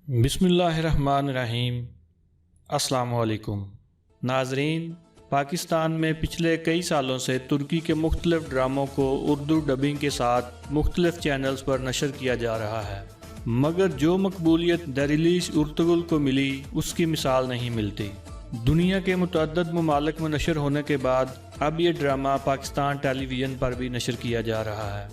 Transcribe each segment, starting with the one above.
بسم اللہ الرحمن الرحیم۔ السلام علیکم ناظرین، پاکستان میں پچھلے کئی سالوں سے ترکی کے مختلف ڈراموں کو اردو ڈبنگ کے ساتھ مختلف چینلز پر نشر کیا جا رہا ہے، مگر جو مقبولیت دریلیش ارطغرل کو ملی اس کی مثال نہیں ملتی۔ دنیا کے متعدد ممالک میں نشر ہونے کے بعد اب یہ ڈرامہ پاکستان ٹیلی ویژن پر بھی نشر کیا جا رہا ہے۔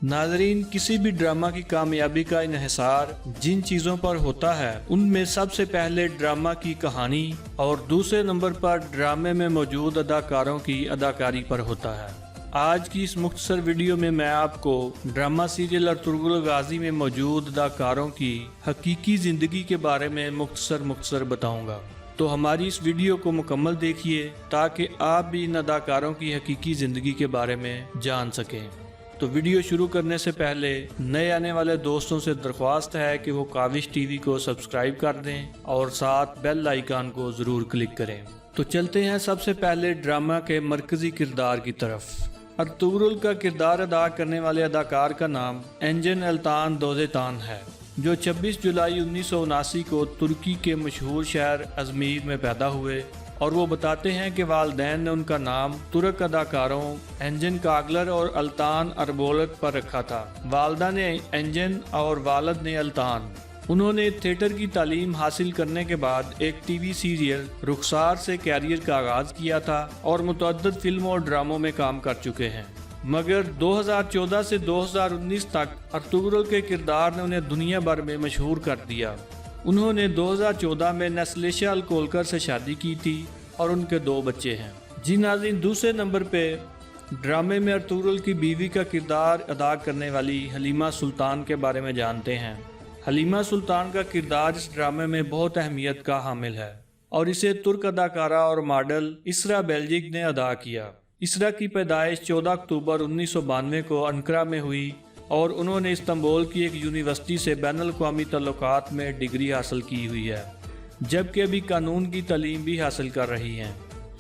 ناظرین، کسی بھی ڈرامہ کی کامیابی کا انحصار جن چیزوں پر ہوتا ہے ان میں سب سے پہلے ڈرامہ کی کہانی اور دوسرے نمبر پر ڈرامے میں موجود اداکاروں کی اداکاری پر ہوتا ہے۔ آج کی اس مختصر ویڈیو میں آپ کو ڈرامہ سیریل ارطغرل غازی میں موجود اداکاروں کی حقیقی زندگی کے بارے میں مختصر بتاؤں گا، تو ہماری اس ویڈیو کو مکمل دیکھیے تاکہ آپ بھی ان اداکاروں کی حقیقی زندگی کے بارے میں جان سکیں۔ تو ویڈیو شروع کرنے سے پہلے نئے آنے والے دوستوں سے درخواست ہے کہ وہ کاوش ٹی وی کو سبسکرائب کر دیں اور ساتھ بیل آئیکن کو ضرور کلک کریں۔ تو چلتے ہیں سب سے پہلے ڈرامہ کے مرکزی کردار کی طرف۔ ارطغرل کا کردار ادا کرنے والے اداکار کا نام انجن التان دوزتان ہے، جو 26 جولائی 1979 کو ترکی کے مشہور شہر ازمیر میں پیدا ہوئے، اور وہ بتاتے ہیں کہ والدین نے ان کا نام ترک اداکاروں انجن کاگلر اور التان اربولت پر رکھا تھا۔ والدہ نے انجن اور والد نے التان۔ انہوں نے تھیٹر کی تعلیم حاصل کرنے کے بعد ایک ٹی وی سیریل رخسار سے کیریئر کا آغاز کیا تھا اور متعدد فلموں اور ڈراموں میں کام کر چکے ہیں، مگر 2014 سے 2019 تک ارطغرل کے کردار نے انہیں دنیا بھر میں مشہور کر دیا۔ انہوں نے 2014 میں نسلیشا الکولکر سے شادی کی تھی اور ان کے 2 بچے ہیں۔ جی ناظرین، دوسرے نمبر پہ ڈرامے میں ارطغرل کی بیوی کا کردار ادا کرنے والی حلیمہ سلطان کے بارے میں جانتے ہیں۔ حلیمہ سلطان کا کردار اس ڈرامے میں بہت اہمیت کا حامل ہے اور اسے ترک اداکارہ اور ماڈل اسرا بیلجک نے ادا کیا۔ اسرا کی پیدائش 14 اکتوبر 1992 کو انقرہ میں ہوئی اور انہوں نے استنبول کی ایک یونیورسٹی سے بین الاقوامی تعلقات میں ڈگری حاصل کی ہوئی ہے، جبکہ ابھی قانون کی تعلیم بھی حاصل کر رہی ہیں۔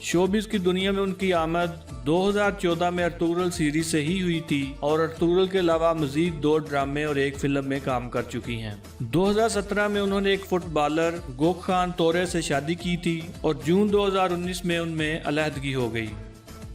شوبز کی دنیا میں ان کی آمد 2014 میں ارطغرل سیریز سے ہی ہوئی تھی اور ارطغرل کے علاوہ مزید 2 ڈرامے اور 1 فلم میں کام کر چکی ہیں۔ 2017 میں انہوں نے ایک فٹ بالر گوکخان تورے سے شادی کی تھی اور جون 2019 میں ان میں علیحدگی ہو گئی۔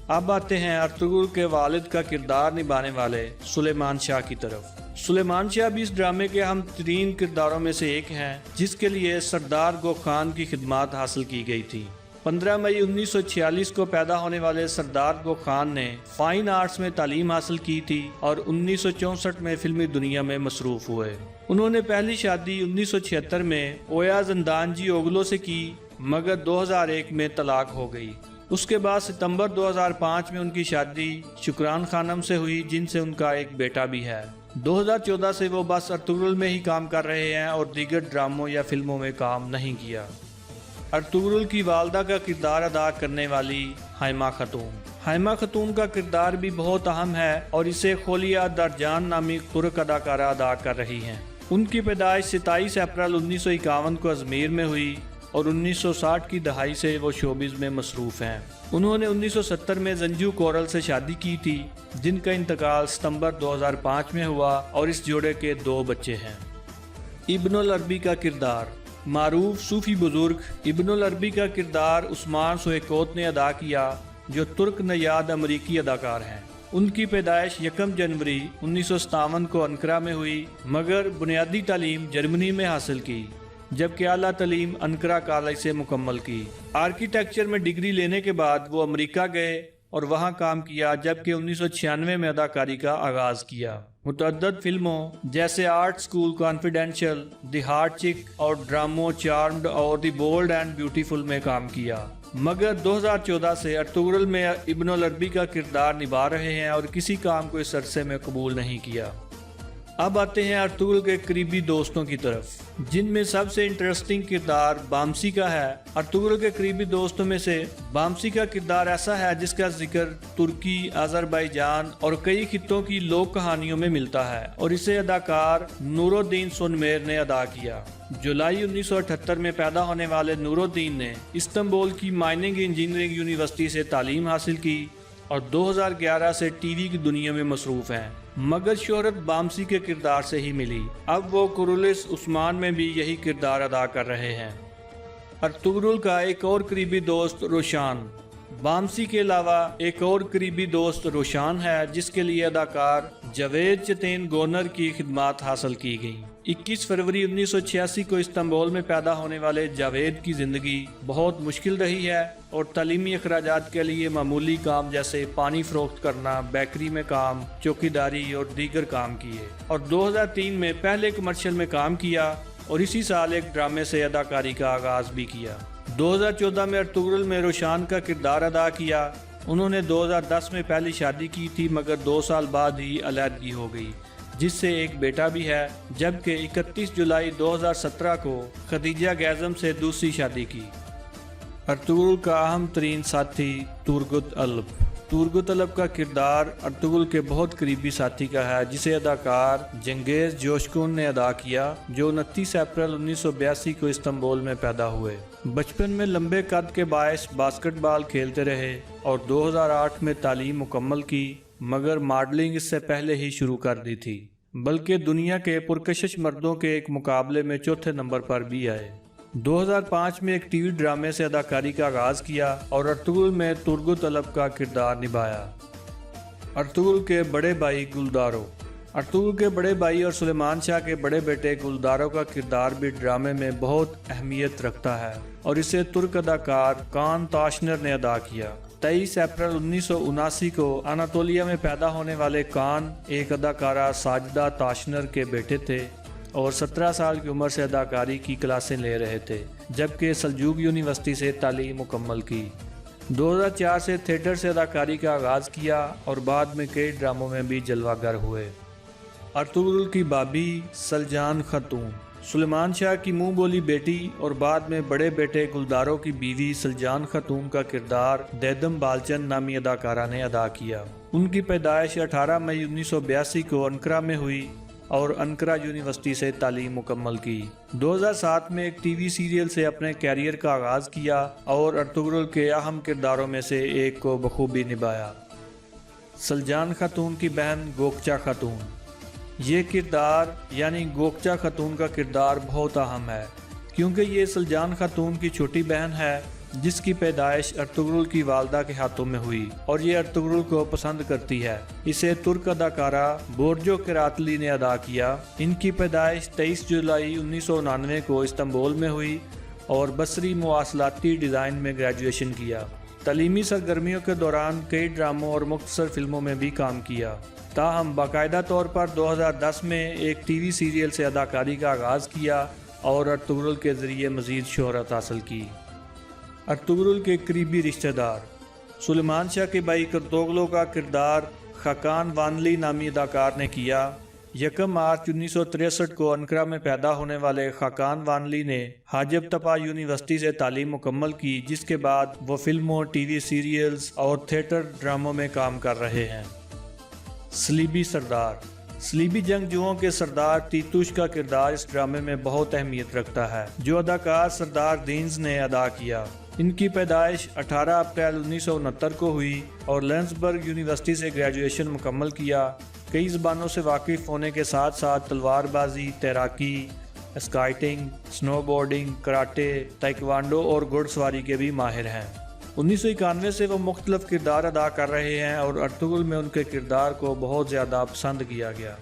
اب آتے ہیں ارطغرل کے والد کا کردار نبھانے والے سلیمان شاہ کی طرف۔ سلیمان شاہ بھی اس ڈرامے کے اہم ترین کرداروں میں سے ایک ہیں، جس کے لیے سردار گوکخان کی خدمات حاصل کی گئی تھی۔ 15 مئی 1946 کو پیدا ہونے والے سردار گوکخان نے فائن آرٹس میں تعلیم حاصل کی تھی اور 1964 میں فلمی دنیا میں مصروف ہوئے۔ انہوں نے پہلی شادی 1976 میں اویا زندانجی اوگلو سے کی، مگر 2001 میں طلاق ہو گئی۔ اس کے بعد ستمبر 2005 میں ان کی شادی شکران خانم سے ہوئی، جن سے ان کا ایک بیٹا بھی ہے۔ 2014 سے وہ بس ارطغرل میں ہی کام کر رہے ہیں اور دیگر ڈراموں یا فلموں میں کام نہیں کیا۔ ارطغرل کی والدہ کا کردار ادا کرنے والی ہائمہ خاتون۔ ہائمہ خاتون کا کردار بھی بہت اہم ہے اور اسے خولیا درجان نامی ترک اداکارہ ادا کر رہی ہیں۔ ان کی پیدائش 27 اپریل 1951 کو ازمیر میں ہوئی اور 1960 کی دہائی سے وہ شوبز میں مصروف ہیں۔ انہوں نے 1970 میں زنجو کورل سے شادی کی تھی، جن کا انتقال ستمبر 2005 میں ہوا اور اس جوڑے کے 2 بچے ہیں۔ ابن العربی کا کردار۔ معروف صوفی بزرگ ابن العربی کا کردار عثمان سویکوت نے ادا کیا، جو ترک نژاد امریکی اداکار ہیں۔ ان کی پیدائش 1 جنوری 1957 کو انقرہ میں ہوئی، مگر بنیادی تعلیم جرمنی میں حاصل کی، جبکہ اعلیٰ تعلیم انقرہ کالج سے مکمل کی۔ آرکیٹیکچر میں ڈگری لینے کے بعد وہ امریکہ گئے اور وہاں کام کیا، جبکہ 1996 میں اداکاری کا آغاز کیا۔ متعدد فلموں جیسے art school confidential, the heart چک اور ڈراموں چارمڈ اور دی بولڈ اینڈ بیوٹیفل میں کام کیا، مگر 2014 سے ارطغرل میں ابن العربی کا کردار نبھا رہے ہیں اور کسی کام کو اس عرصے میں قبول نہیں کیا۔ اب آتے ہیں ارطغرل کے قریبی دوستوں کی طرف، جن میں سب سے انٹرسٹنگ کردار بامسی کا ہے۔ ارطغرل کے قریبی دوستوں میں سے بامسی کا کردار ایسا ہے جس کا ذکر ترکی، آذربائیجان اور کئی خطوں کی لوک کہانیوں میں ملتا ہے، اور اسے اداکار نور الدین سونمیر نے ادا کیا۔ جولائی 1978 میں پیدا ہونے والے نور الدین نے استنبول کی مائننگ انجینئرنگ یونیورسٹی سے تعلیم حاصل کی اور 2011 سے ٹی وی کی دنیا میں مصروف ہیں۔ مگر شہرت بامسی کے کردار سے ہی ملی۔ اب وہ کورولس عثمان میں بھی یہی کردار ادا کر رہے ہیں۔ ارطغرل کا ایک اور قریبی دوست روشان۔ بامسی کے علاوہ ایک اور قریبی دوست روشان ہے جس کے لیے اداکار جاوید چتین گونر کی خدمات حاصل کی گئیں۔ 21 فروری 1986 کو استنبول میں پیدا ہونے والے جاوید کی زندگی بہت مشکل رہی ہے اور تعلیمی اخراجات کے لیے معمولی کام جیسے پانی فروخت کرنا، بیکری میں کام، چوکیداری اور دیگر کام کیے، اور 2003 میں پہلے کمرشل میں کام کیا اور اسی سال ایک ڈرامے سے اداکاری کا آغاز بھی کیا۔ 2014 میں ارطغرل میں روشان کا کردار ادا کیا۔ انہوں نے 2010 میں پہلی شادی کی تھی مگر 2 سال بعد ہی علیحدگی ہو گئی، جس سے ایک بیٹا بھی ہے، جبکہ 31 جولائی 2017 کو خدیجہ گیزم سے دوسری شادی کی۔ ارطغرل کا اہم ترین ساتھی تورگت الپ۔ تورگت الپ کا کردار ارطغرل کے بہت قریبی ساتھی کا ہے جسے اداکار جنگیز جوشکون نے ادا کیا، جو 29 اپریل 1982 کو استنبول میں پیدا ہوئے۔ بچپن میں لمبے قد کے باعث باسکٹ بال کھیلتے رہے اور 2008 میں تعلیم مکمل کی، مگر ماڈلنگ اس سے پہلے ہی شروع کر دی تھی، بلکہ دنیا کے پرکشش مردوں کے ایک مقابلے میں چوتھے نمبر پر بھی آئے۔ 2005 میں ایک ٹی وی ڈرامے سے اداکاری کا آغاز کیا اور ارطغرل میں تورگت الپ کا کردار نبھایا۔ ارطغرل کے بڑے بھائی گلدارو۔ ارطغرل کے بڑے بھائی اور سلیمان شاہ کے بڑے بیٹے گلدارو کا کردار بھی ڈرامے میں بہت اہمیت رکھتا ہے اور اسے ترک اداکار کان تاشنر نے ادا کیا۔ 23 اپریل 1979 کو اناطولیہ میں پیدا ہونے والے کان ایک اداکارہ ساجدہ تاشنر کے بیٹے تھے اور 17 سال کی عمر سے اداکاری کی کلاسیں لے رہے تھے، جبکہ سلجوق یونیورسٹی سے تعلیم مکمل کی۔ 2004 سے تھیٹر سے اداکاری کا آغاز کیا اور بعد میں کئی ڈراموں میں بھی جلوہ گر ہوئے۔ ارطغرل کی بابی سلجان خاتون۔ سلیمان شاہ کی منہ بولی بیٹی اور بعد میں بڑے بیٹے گلدارو کی بیوی سلجان خاتون کا کردار دیدم بالچن نامی اداکارہ نے ادا کیا۔ ان کی پیدائش 18 مئی 1982 کو انقرہ میں ہوئی اور انقرہ یونیورسٹی سے تعلیم مکمل کی۔ 2007 میں ایک ٹی وی سیریل سے اپنے کیریئر کا آغاز کیا اور ارطغرل کے اہم کرداروں میں سے ایک کو بخوبی نبھایا۔ سلجان خاتون کی بہن گوکچا خاتون۔ یہ کردار یعنی گوکچا خاتون کا کردار بہت اہم ہے کیونکہ یہ سلجان خاتون کی چھوٹی بہن ہے جس کی پیدائش ارطغرل کی والدہ کے ہاتھوں میں ہوئی اور یہ ارطغرل کو پسند کرتی ہے۔ اسے ترک اداکارہ بورجو کراتلی نے ادا کیا۔ ان کی پیدائش 23 جولائی 1999 کو استنبول میں ہوئی اور بصری مواصلاتی ڈیزائن میں گریجویشن کیا۔ تعلیمی سرگرمیوں کے دوران کئی ڈراموں اور مختصر فلموں میں بھی کام کیا، تاہم باقاعدہ طور پر 2010 میں ایک ٹی وی سیریل سے اداکاری کا آغاز کیا اور ارطغرل کے ذریعے مزید شہرت حاصل کی۔ ارطغرل کے قریبی رشتہ دار۔ سلیمان شاہ کے بھائی کرتوغلو کا کردار خاقان وانلی نامی اداکار نے کیا۔ 1 مارچ 1963 کو انقرہ میں پیدا ہونے والے خاقان وانلی نے حاجب طپا یونیورسٹی سے تعلیم مکمل کی، جس کے بعد وہ فلموں، ٹی وی سیریلز اور تھیٹر ڈراموں میں کام کر رہے ہیں۔ صلیبی سردار۔ صلیبی جنگجوؤں کے سردار تیتوش کا کردار اس ڈرامے میں بہت اہمیت رکھتا ہے، جو اداکار سردار دینز نے ادا کیا۔ ان کی پیدائش 18 اپریل 1969 کو ہوئی اور لینسبرگ یونیورسٹی سے گریجویشن مکمل کیا۔ کئی زبانوں سے واقف ہونے کے ساتھ ساتھ تلوار بازی، تیراکی، اسکائٹنگ، سنو بورڈنگ، کراٹے، تائیکوانڈو اور گھڑ سواری کے بھی ماہر ہیں۔ 1991 سے وہ مختلف کردار ادا کر رہے ہیں اور ارطغرل میں ان کے کردار کو بہت زیادہ پسند کیا گیا۔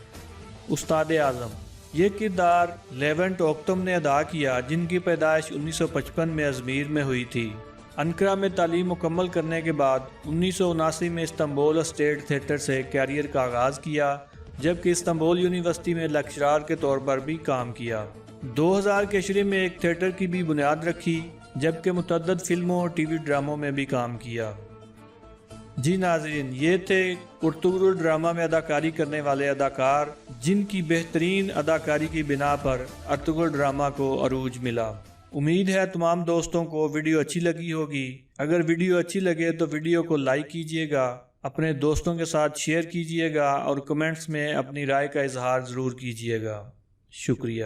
استاد اعظم۔ یہ کردار لیونٹ اوکتم نے ادا کیا، جن کی پیدائش 1955 میں ازمیر میں ہوئی تھی۔ انقرہ میں تعلیم مکمل کرنے کے بعد 1979 میں استنبول اسٹیٹ تھیٹر سے کیریئر کا آغاز کیا، جبکہ استنبول یونیورسٹی میں لیکچرار کے طور پر بھی کام کیا۔ 2000 کے عشرے میں ایک تھیٹر کی بھی بنیاد رکھی، جبکہ متعدد فلموں اور ٹی وی ڈراموں میں بھی کام کیا۔ جی ناظرین، یہ تھے ارطغرل ڈرامہ میں اداکاری کرنے والے اداکار جن کی بہترین اداکاری کی بنا پر ارطغرل ڈرامہ کو عروج ملا۔ امید ہے تمام دوستوں کو ویڈیو اچھی لگی ہوگی۔ اگر ویڈیو اچھی لگے تو ویڈیو کو لائک کیجیے گا، اپنے دوستوں کے ساتھ شیئر کیجیے گا اور کمنٹس میں اپنی رائے کا اظہار ضرور کیجیے گا۔ شکریہ۔